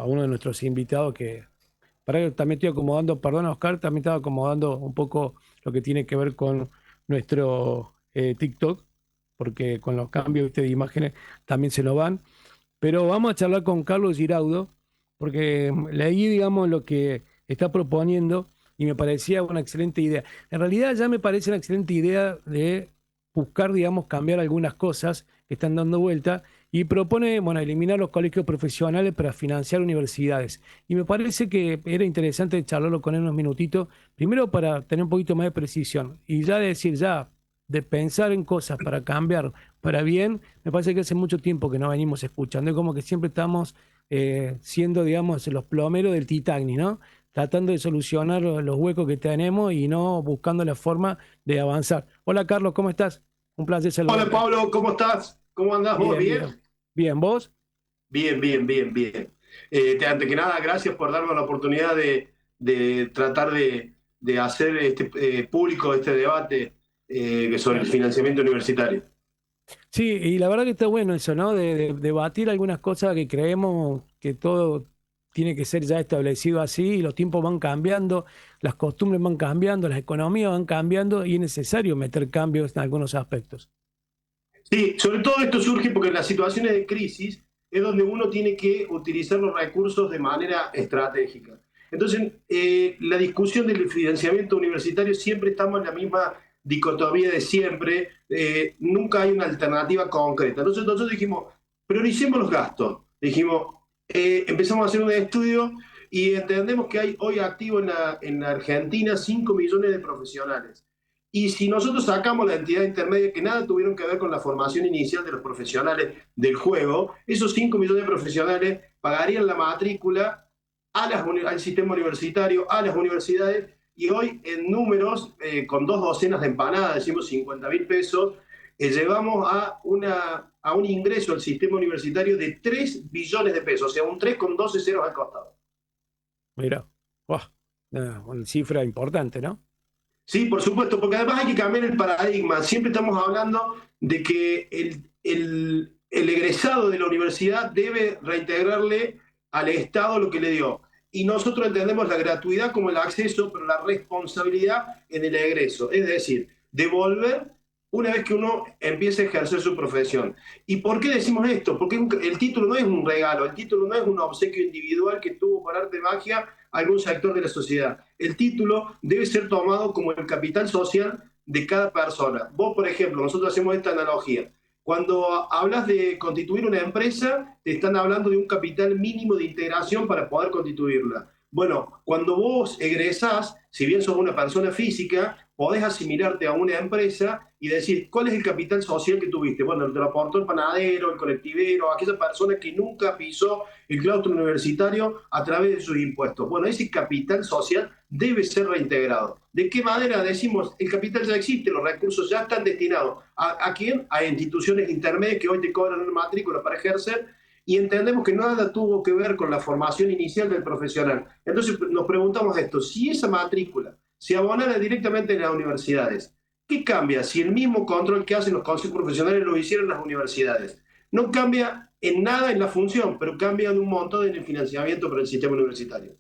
uno de nuestros invitados que, para que también estoy acomodando, perdón Oscar, también estaba acomodando un poco lo que tiene que ver con nuestro TikTok, porque con los cambios, ¿viste?, de imágenes también se nos van. Pero vamos a charlar con Carlos Giraudo, porque leí, digamos, lo que está proponiendo y me parecía una excelente idea. En realidad ya me parece una excelente idea de buscar, digamos, cambiar algunas cosas que están dando vuelta y propone, bueno, eliminar los colegios profesionales para financiar universidades. Y me parece que era interesante charlarlo con él unos minutitos, primero para tener un poquito más de precisión y ya decir, ya, de pensar en cosas para cambiar para bien, me parece que hace mucho tiempo que no venimos escuchando. Es como que siempre estamos siendo, digamos, los plomeros del Titanic, ¿no? Tratando de solucionar los huecos que tenemos y no buscando la forma de avanzar. Hola Carlos, ¿cómo estás? Un placer Hola saludarte. Pablo, ¿cómo estás? ¿Cómo andás vos? Bien, ¿Bien? bien. Bien, ¿vos? Bien, bien, bien, bien. Antes que nada, gracias por darme la oportunidad de tratar de hacer público este debate sobre el financiamiento universitario. Sí, y la verdad que está bueno eso, ¿no? De debatir algunas cosas que creemos que todo tiene que ser ya establecido así, y los tiempos van cambiando, las costumbres van cambiando, las economías van cambiando y es necesario meter cambios en algunos aspectos. Sí, sobre todo esto surge porque en las situaciones de crisis es donde uno tiene que utilizar los recursos de manera estratégica. Entonces, la discusión del financiamiento universitario siempre estamos en la misma dicotomía de siempre, nunca hay una alternativa concreta. Entonces nosotros dijimos, prioricemos los gastos. Dijimos, empezamos a hacer un estudio y entendemos que hay hoy activo en la Argentina 5 millones de profesionales. Y si nosotros sacamos la entidad intermedia, que nada tuvieron que ver con la formación inicial de los profesionales del juego, esos 5 millones de profesionales pagarían la matrícula al sistema universitario, a las universidades, y hoy en números, con 2 docenas de empanadas, decimos 50.000 pesos, llevamos a un ingreso al sistema universitario de 3 billones de pesos, o sea, un 3 con 12 ceros al costado. Mira, ¡buah! Una cifra importante, ¿no? Sí, por supuesto, porque además hay que cambiar el paradigma. Siempre estamos hablando de que el egresado de la universidad debe reintegrarle al Estado lo que le dio. Y nosotros entendemos la gratuidad como el acceso, pero la responsabilidad en el egreso. Es decir, devolver una vez que uno empiece a ejercer su profesión. ¿Y por qué decimos esto? Porque el título no es un regalo, el título no es un obsequio individual que tuvo por arte de magia algún sector de la sociedad. El título debe ser tomado como el capital social de cada persona. Vos, por ejemplo, nosotros hacemos esta analogía. Cuando hablas de constituir una empresa, te están hablando de un capital mínimo de integración para poder constituirla. Bueno, cuando vos egresás, si bien sos una persona física, podés asimilarte a una empresa y decir, ¿cuál es el capital social que tuviste? Bueno, te lo aportó el panadero, el colectivero, aquella persona que nunca pisó el claustro universitario a través de sus impuestos. Bueno, ese capital social debe ser reintegrado. ¿De qué manera? Decimos, el capital ya existe, los recursos ya están destinados. ¿A quién? A instituciones intermedias que hoy te cobran una matrícula para ejercer, y entendemos que nada tuvo que ver con la formación inicial del profesional. Entonces nos preguntamos esto, si esa matrícula se abonara directamente en las universidades, ¿qué cambia si el mismo control que hacen los consejos profesionales lo hicieran las universidades? No cambia en nada en la función, pero cambia de un montón en el financiamiento para el sistema universitario.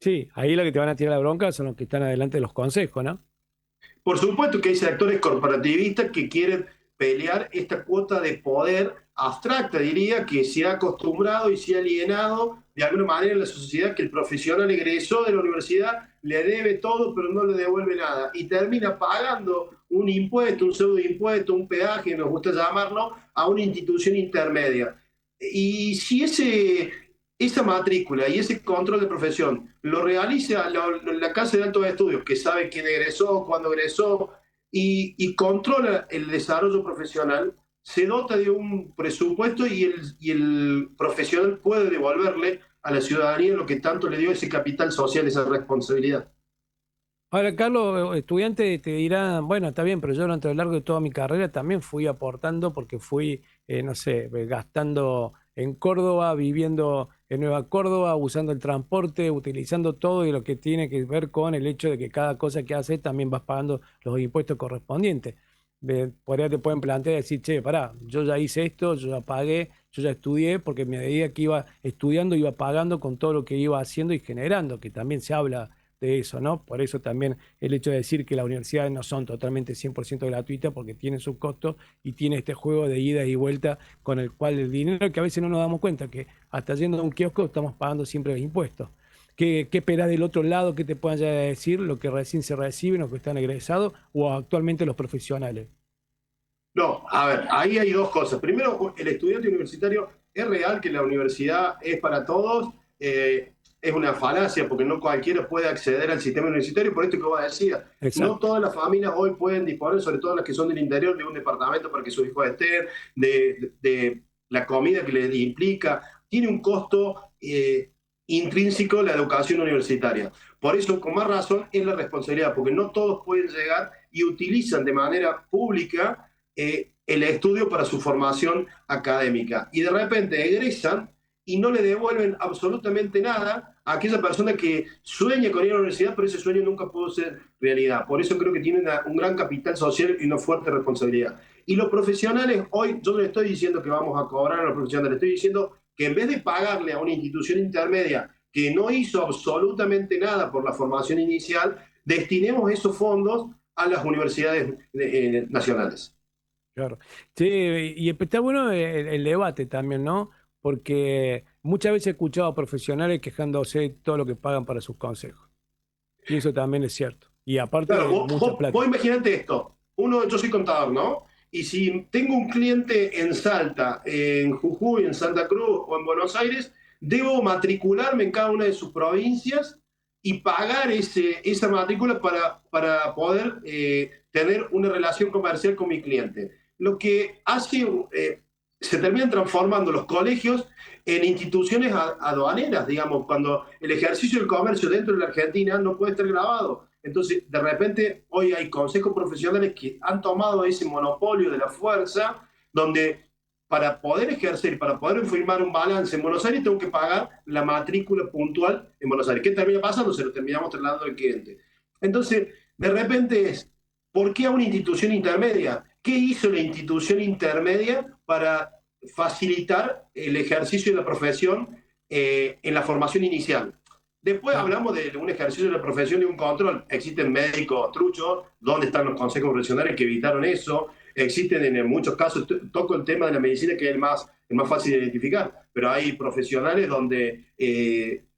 Sí, ahí lo que te van a tirar la bronca son los que están adelante de los consejos, ¿no? Por supuesto que hay sectores corporativistas que quieren pelear esta cuota de poder abstracta, diría, que se ha acostumbrado y se ha alienado de alguna manera en la sociedad, que el profesional egresó de la universidad, le debe todo pero no le devuelve nada y termina pagando un impuesto, un pseudo impuesto, un peaje, nos gusta llamarlo, a una institución intermedia. Y si esa matrícula y ese control de profesión lo realiza la Casa de Altos Estudios, que sabe quién egresó, cuándo egresó, y controla el desarrollo profesional, se dota de un presupuesto y el profesional puede devolverle a la ciudadanía lo que tanto le dio ese capital social, esa responsabilidad. Ahora, Carlos, estudiantes te dirán, bueno, está bien, pero yo durante lo largo de toda mi carrera también fui aportando porque fui, no sé, gastando en Córdoba, viviendo en Nueva Córdoba, usando el transporte, utilizando todo y lo que tiene que ver con el hecho de que cada cosa que haces también vas pagando los impuestos correspondientes. Por ahí te pueden plantear y decir, che, pará, yo ya hice esto, yo ya pagué, yo ya estudié, porque a medida que iba estudiando iba pagando con todo lo que iba haciendo y generando, que también se habla de eso, ¿no? Por eso también el hecho de decir que las universidades no son totalmente 100% gratuitas, porque tienen sus costos y tiene este juego de ida y vuelta con el cual el dinero, que a veces no nos damos cuenta, que hasta yendo a un kiosco estamos pagando siempre los impuestos. ¿Qué esperás del otro lado que te puedan ya decir lo que recién se reciben, los que están egresados o actualmente los profesionales? No, a ver, ahí hay dos cosas. Primero, el estudiante universitario, es real que la universidad es para todos. Es una falacia porque no cualquiera puede acceder al sistema universitario, por esto que vos decías. No Exacto. todas las familias hoy pueden disponer, sobre todo las que son del interior, de un departamento para que sus hijos estén, de la comida que les implica. Tiene un costo intrínseco la educación universitaria. Por eso, con más razón, es la responsabilidad, porque no todos pueden llegar y utilizan de manera pública el estudio para su formación académica. Y de repente egresan y no le devuelven absolutamente nada a aquella persona que sueña con ir a la universidad, pero ese sueño nunca pudo ser realidad. Por eso creo que tienen un gran capital social y una fuerte responsabilidad. Y los profesionales, hoy yo no le estoy diciendo que vamos a cobrar a los profesionales, le estoy diciendo que en vez de pagarle a una institución intermedia que no hizo absolutamente nada por la formación inicial, destinemos esos fondos a las universidades nacionales. Claro. Sí, y está bueno el debate también, ¿no? Porque muchas veces he escuchado a profesionales quejándose de todo lo que pagan para sus consejos. Y eso también es cierto. Y Claro, aparte, mucha vos plata. imaginate esto. Yo soy contador, ¿no? Y si tengo un cliente en Salta, en Jujuy, en Santa Cruz o en Buenos Aires, debo matricularme en cada una de sus provincias y pagar esa matrícula para poder tener una relación comercial con mi cliente. Lo que hace, se terminan transformando los colegios en instituciones aduaneras, digamos, cuando el ejercicio del comercio dentro de la Argentina no puede estar grabado. Entonces, de repente, hoy hay consejos profesionales que han tomado ese monopolio de la fuerza, donde para poder ejercer, para poder firmar un balance en Buenos Aires, tengo que pagar la matrícula puntual en Buenos Aires. ¿Qué termina pasando? Se lo terminamos trasladando al cliente. Entonces, de repente es, ¿por qué a una institución intermedia? ¿Qué hizo la institución intermedia para facilitar el ejercicio de la profesión en la formación inicial? Después Claro. hablamos de un ejercicio de la profesión y un control. Existen médicos truchos, ¿dónde están los consejos profesionales que evitaron eso? Existen en muchos casos, toco el tema de la medicina que es el más fácil de identificar, pero hay profesionales donde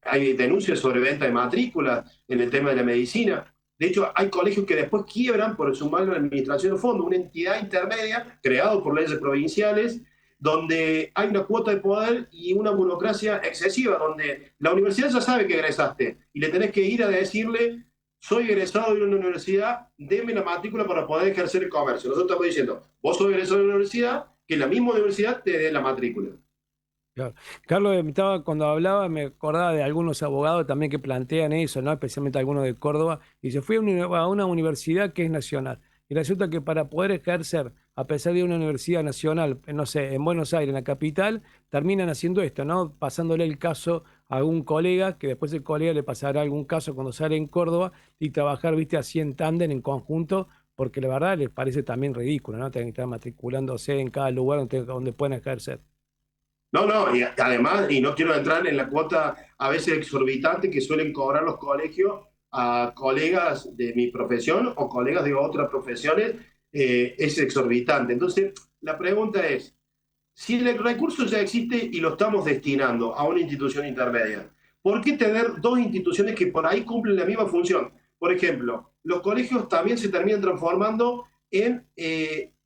hay denuncias sobre venta de matrículas en el tema de la medicina. De hecho, hay colegios que después quiebran por su mala administración de fondos, una entidad intermedia creada por leyes provinciales donde hay una cuota de poder y una burocracia excesiva, donde la universidad ya sabe que egresaste y le tenés que ir a decirle, soy egresado de una universidad, deme la matrícula para poder ejercer el comercio. Nosotros estamos diciendo, vos sos egresado de una universidad, que la misma universidad te dé la matrícula. Claro. Carlos, cuando hablaba, me acordaba de algunos abogados también que plantean eso, ¿no? Especialmente algunos de Córdoba, y se fue a una universidad que es nacional. Y resulta que para poder ejercer, a pesar de una universidad nacional, no sé, en Buenos Aires, en la capital, terminan haciendo esto, ¿no? Pasándole el caso a algún colega, que después el colega le pasará algún caso cuando sale en Córdoba, y trabajar, viste, así en tándem, en conjunto, porque la verdad les parece también ridículo, ¿no? Tener que estar matriculándose en cada lugar donde puedan ejercer. No, no, y además, y no quiero entrar en la cuota a veces exorbitante que suelen cobrar los colegios a colegas de mi profesión o colegas de otras profesiones, es exorbitante. Entonces, la pregunta es, si el recurso ya existe y lo estamos destinando a una institución intermedia, ¿por qué tener dos instituciones que por ahí cumplen la misma función? Por ejemplo, los colegios también se terminan transformando en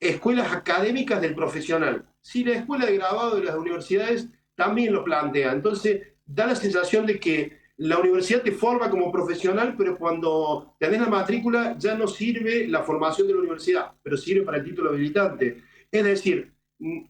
escuelas académicas del profesional. Si la escuela de grabado de las universidades también lo plantea, entonces da la sensación de que la universidad te forma como profesional, pero cuando tenés la matrícula ya no sirve la formación de la universidad, pero sirve para el título habilitante. Es decir,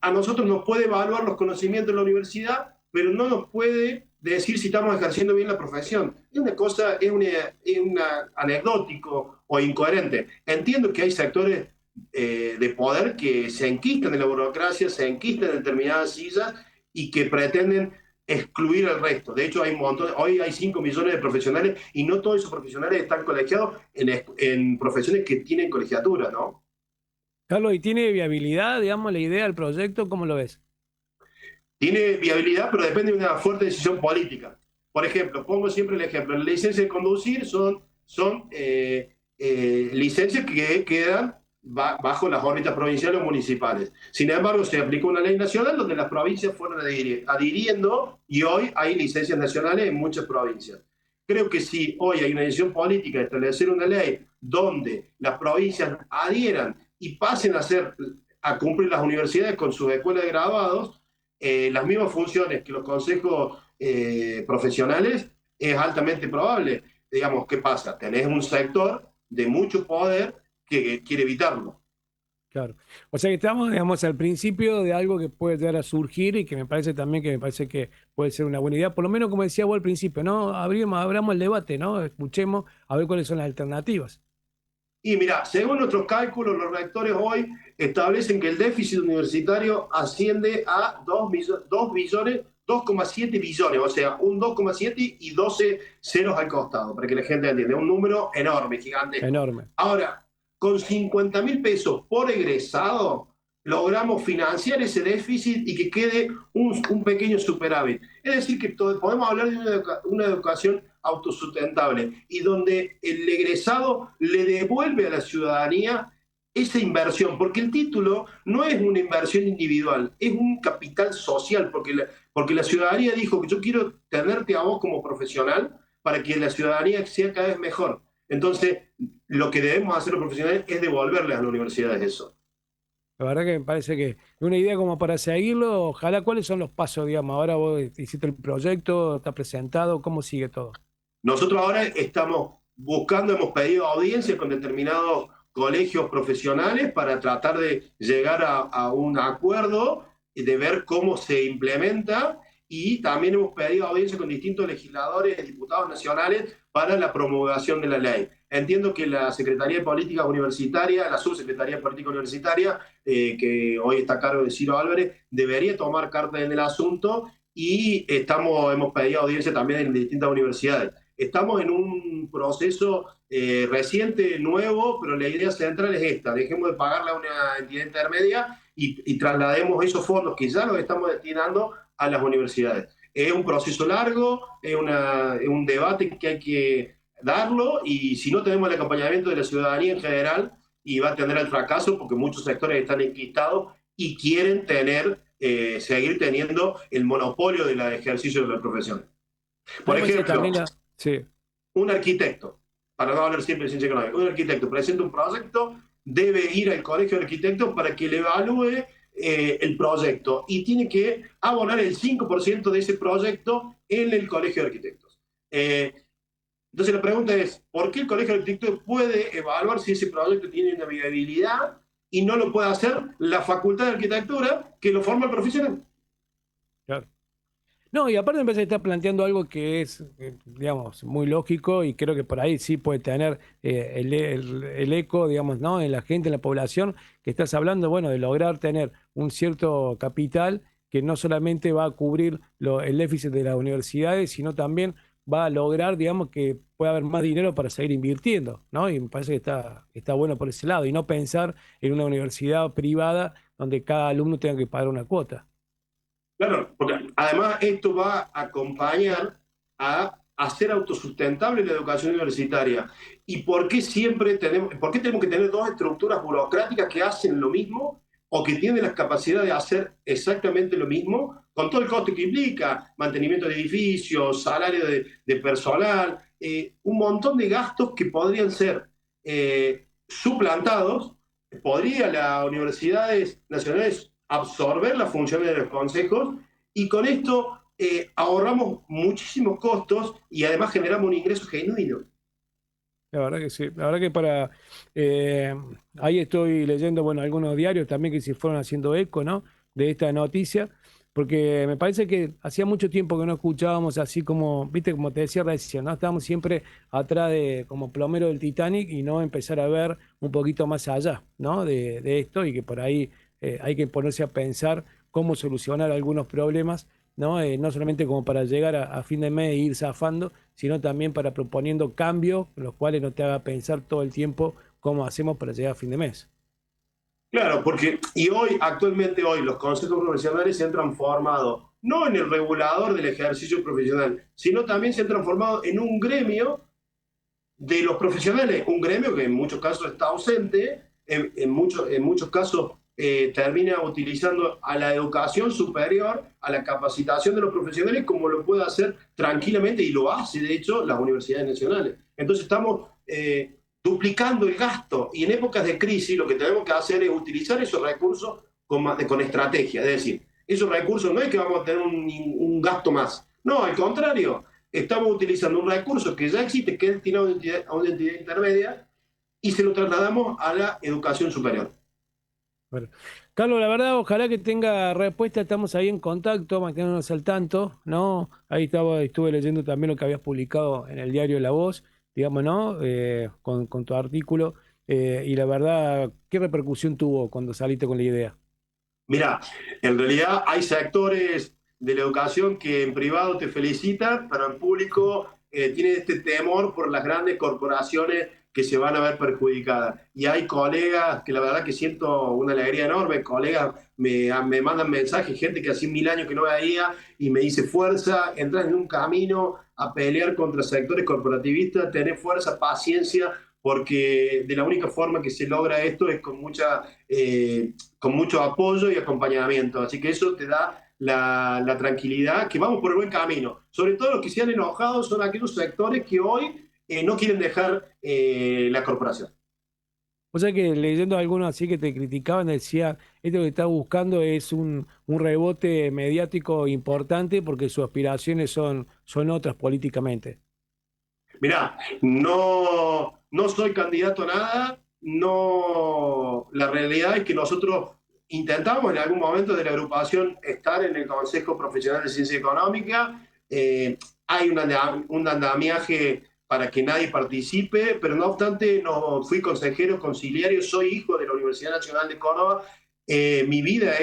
a nosotros nos puede evaluar los conocimientos de la universidad, pero no nos puede decir si estamos ejerciendo bien la profesión. Es una cosa, es una anecdótico o incoherente. Entiendo que hay sectores de poder que se enquistan en la burocracia, se enquistan en determinadas sillas y que pretenden excluir al resto. De hecho, hay un montón, hoy hay 5 millones de profesionales y no todos esos profesionales están colegiados en profesiones que tienen colegiatura, ¿no? Carlos, ¿y tiene viabilidad, digamos, la idea del proyecto? ¿Cómo lo ves? Tiene viabilidad, pero depende de una fuerte decisión política. Por ejemplo, pongo siempre el ejemplo, las licencias de conducir son licencias que quedan bajo las órbitas provinciales o municipales. Sin embargo, se aplicó una ley nacional donde las provincias fueron adhiriendo y hoy hay licencias nacionales en muchas provincias. Creo que si hoy hay una decisión política de establecer una ley donde las provincias adhieran y pasen a cumplir las universidades con sus escuelas de graduados, las mismas funciones que los consejos profesionales, es altamente probable. Digamos, ¿qué pasa? Tenés un sector de mucho poder que quiere evitarlo. Claro. O sea que estamos, digamos, al principio de algo que puede llegar a surgir y que me parece también que puede ser una buena idea, por lo menos como decía vos al principio, ¿no? Abramos el debate, ¿no? Escuchemos a ver cuáles son las alternativas. Y mira, según nuestros cálculos, los rectores hoy establecen que el déficit universitario asciende a 2,7 billones, o sea, un 2,7 y 12 ceros al costado, para que la gente entienda. Un número enorme, gigantesco. Enorme. Ahora, con 50.000 pesos por egresado, logramos financiar ese déficit y que quede un pequeño superávit. Es decir, que podemos hablar de una educación autosustentable y donde el egresado le devuelve a la ciudadanía esa inversión, porque el título no es una inversión individual, es un capital social, porque la ciudadanía dijo que yo quiero tenerte a vos como profesional para que la ciudadanía sea cada vez mejor. Entonces, lo que debemos hacer los profesionales es devolverles a las universidades eso. La verdad que me parece que es una idea como para seguirlo. Ojalá, ¿cuáles son los pasos, digamos? Ahora vos hiciste el proyecto, está presentado, ¿cómo sigue todo? Nosotros ahora estamos buscando, hemos pedido audiencia con determinados colegios profesionales para tratar de llegar a un acuerdo y de ver cómo se implementa, y también hemos pedido audiencia con distintos legisladores y diputados nacionales para la promulgación de la ley. Entiendo que la Secretaría de Política Universitaria, la Subsecretaría de Política Universitaria, que hoy está a cargo de Ciro Álvarez, debería tomar carta en el asunto, y hemos pedido audiencia también en distintas universidades. Estamos en un proceso reciente, nuevo, pero la idea central es esta: dejemos de pagarle a una entidad intermedia y traslademos esos fondos que ya los estamos destinando a las universidades. Es un proceso largo, es un debate que hay que darlo, y si no tenemos el acompañamiento de la ciudadanía en general, y va a tener el fracaso porque muchos sectores están enquistados y quieren seguir teniendo el monopolio del ejercicio de la profesión. Por ejemplo, sí. Un arquitecto, para no hablar siempre de ciencia económica, un arquitecto presenta un proyecto, debe ir al colegio de arquitectos para que le evalúe el proyecto, y tiene que abonar el 5% de ese proyecto en el colegio de arquitectos. Entonces la pregunta es, ¿por qué el colegio de arquitectos puede evaluar si ese proyecto tiene una viabilidad y no lo puede hacer la facultad de arquitectura que lo forma el profesional? Claro. No, y aparte me parece que está planteando algo que es, digamos, muy lógico, y creo que por ahí sí puede tener el eco, digamos, ¿no? En la gente, en la población, que estás hablando, bueno, de lograr tener un cierto capital que no solamente va a cubrir el déficit de las universidades, sino también va a lograr, digamos, que pueda haber más dinero para seguir invirtiendo, ¿no? Y me parece que está bueno por ese lado, y no pensar en una universidad privada donde cada alumno tenga que pagar una cuota. Claro, porque además esto va a acompañar a hacer autosustentable la educación universitaria. ¿Y por qué por qué tenemos que tener dos estructuras burocráticas que hacen lo mismo o que tienen la capacidad de hacer exactamente lo mismo, con todo el coste que implica: mantenimiento de edificios, salario de personal, un montón de gastos que podrían ser suplantados? ¿Podría las universidades nacionales absorber las funciones de los consejos? Y con esto ahorramos muchísimos costos y además generamos un ingreso genuino. La verdad que sí, la verdad que eh, ahí estoy leyendo, bueno, algunos diarios también que se fueron haciendo eco, ¿no? De esta noticia, porque me parece que hacía mucho tiempo que no escuchábamos así como, viste, como te decía recién, ¿no? Estábamos siempre atrás de, como plomero del Titanic, y no empezar a ver un poquito más allá, ¿no? De esto, y que por ahí hay que ponerse a pensar cómo solucionar algunos problemas, ¿no? No solamente como para llegar a fin de mes e ir zafando, sino también para proponiendo cambios, los cuales no te haga pensar todo el tiempo cómo hacemos para llegar a fin de mes. Claro, porque actualmente hoy, los consejos profesionales se han transformado no en el regulador del ejercicio profesional, sino también se han transformado en un gremio de los profesionales, un gremio que en muchos casos está ausente, en muchos casos termina utilizando a la educación superior, a la capacitación de los profesionales, como lo puede hacer tranquilamente, y lo hace, de hecho, las universidades nacionales. Entonces estamos duplicando el gasto, y en épocas de crisis lo que tenemos que hacer es utilizar esos recursos con estrategia, es decir, esos recursos no es que vamos a tener un gasto más, no, al contrario, estamos utilizando un recurso que ya existe, que es destinado a una entidad intermedia, y se lo trasladamos a la educación superior. Bueno, Carlos, la verdad, ojalá que tenga respuesta, estamos ahí en contacto, manteniéndonos al tanto, ¿no? Ahí estuve leyendo también lo que habías publicado en el diario La Voz, digamos, ¿no? Con tu artículo, y la verdad, ¿qué repercusión tuvo cuando saliste con la idea? Mira, en realidad hay sectores de la educación que en privado te felicitan, pero en público tienen este temor por las grandes corporaciones que se van a ver perjudicadas. Y hay colegas que la verdad que siento una alegría enorme, colegas me mandan mensajes, gente que hace 1000 años que no veía y me dice fuerza, entras en un camino a pelear contra sectores corporativistas, tenés fuerza, paciencia, porque de la única forma que se logra esto es con mucho apoyo y acompañamiento. Así que eso te da la tranquilidad que vamos por el buen camino. Sobre todo los que se han enojado son aquellos sectores que hoy no quieren dejar la corporación. O sea que leyendo a algunos así que te criticaban, decía, esto que está buscando es un rebote mediático importante porque sus aspiraciones son otras políticamente. Mirá, no soy candidato a nada, no, la realidad es que nosotros intentamos en algún momento de la agrupación estar en el Consejo Profesional de Ciencia Económica. Hay un andamiaje para que nadie participe, pero no obstante no fui consejero conciliario, soy hijo de la Universidad Nacional de Córdoba. Mi vida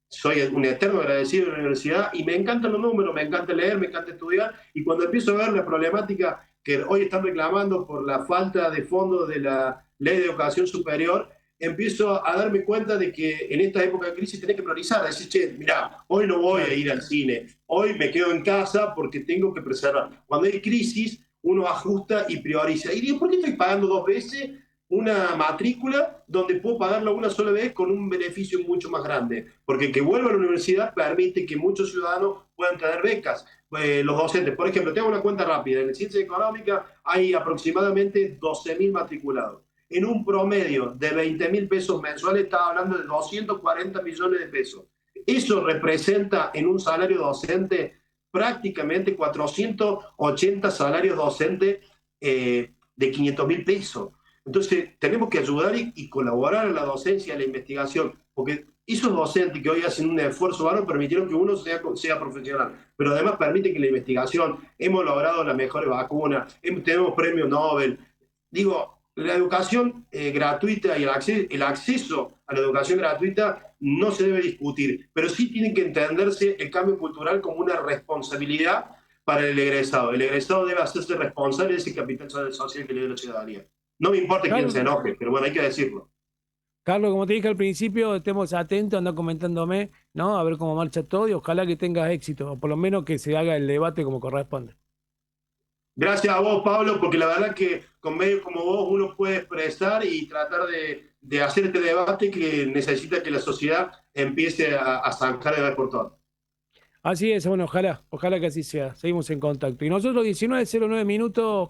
soy un eterno agradecido de la universidad y me encantan los números, me encanta leer, me encanta estudiar, y cuando empiezo a ver la problemática que hoy están reclamando por la falta de fondos de la Ley de Educación Superior, empiezo a darme cuenta de que en esta época de crisis tenés que priorizar, decir, che, mirá, hoy no voy a Claro. ir al cine, hoy me quedo en casa porque tengo que preservar. Cuando hay crisis, uno ajusta y prioriza. Y digo, ¿por qué estoy pagando 2 veces una matrícula donde puedo pagarla una sola vez con un beneficio mucho más grande? Porque que vuelva a la universidad permite que muchos ciudadanos puedan tener becas. Los docentes, por ejemplo, tengo una cuenta rápida, en la ciencia económica hay aproximadamente 12.000 matriculados. En un promedio de 20.000 pesos mensuales, estaba hablando de 240 millones de pesos. Eso representa en un salario docente prácticamente 480 salarios docentes de 500.000 pesos. Entonces, tenemos que ayudar y colaborar a la docencia, a la investigación, porque esos docentes que hoy hacen un esfuerzo bárbaro permitieron que uno sea profesional, pero además permite que la investigación, hemos logrado las mejores vacunas, tenemos premios Nobel. Digo, la educación gratuita y el acceso a la educación gratuita no se debe discutir, pero sí tiene que entenderse el cambio cultural como una responsabilidad para el egresado. El egresado debe hacerse responsable de ese capital social que le dio la ciudadanía. No me importa quién se Carlos, enoje, pero bueno, hay que decirlo. Carlos, como te dije al principio, estemos atentos, anda comentándome, ¿no? A ver cómo marcha todo y ojalá que tengas éxito, o por lo menos que se haga el debate como corresponde. Gracias a vos, Pablo, porque la verdad que con medios como vos uno puede expresar y tratar de hacer este debate que necesita que la sociedad empiece a zanjar de vez por todas. Así es, bueno, ojalá que así sea. Seguimos en contacto. Y nosotros 19:09 minutos.